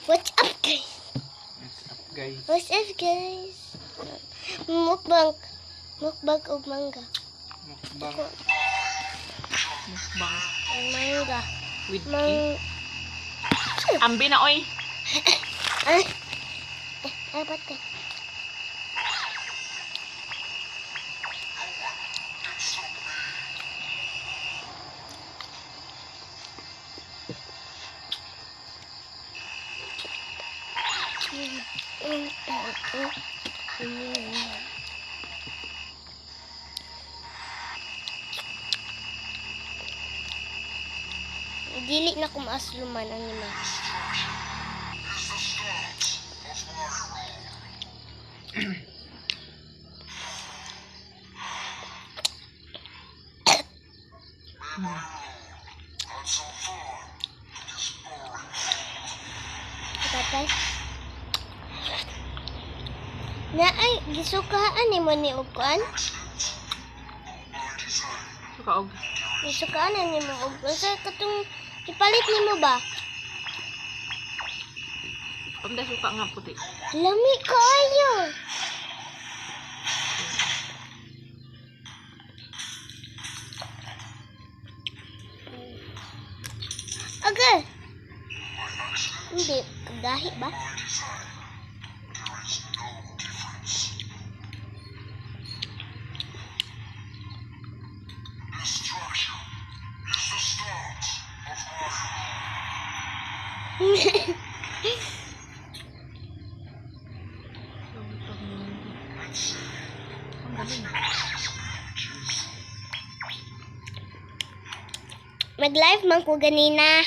What's up, guys? What's up, guys? What's up, guys? Mukbang. Mukbang o mangga? Mukbang. Mukbang. Mangga. With Ambi na, oy. Ay. Ay, ba't ka? Dili na kumasluman ang lima. Tatay. Na ay gisukaan ni mo ni Ukan? Sukaog. Gisukaan ni mo Ukan. Sa katong ipalit ni mo ba? Pamda suka nga puti. Lami kayo. Aga. Hindi, dahi ba? Mag-live man ko ganina.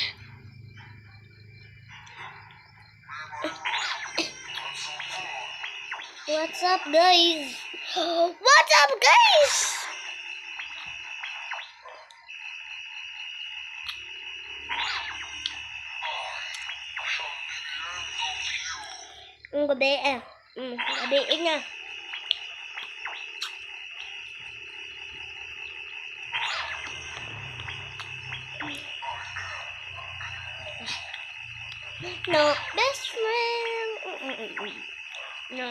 What's up, guys? What's up, guys? Ang gabi eh. Gabi na. No, best friend. No.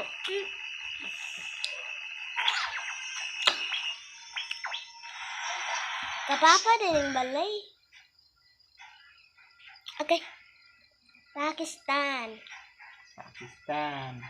Kapapa din yung balay. Okay. Pakistan. Pakistan.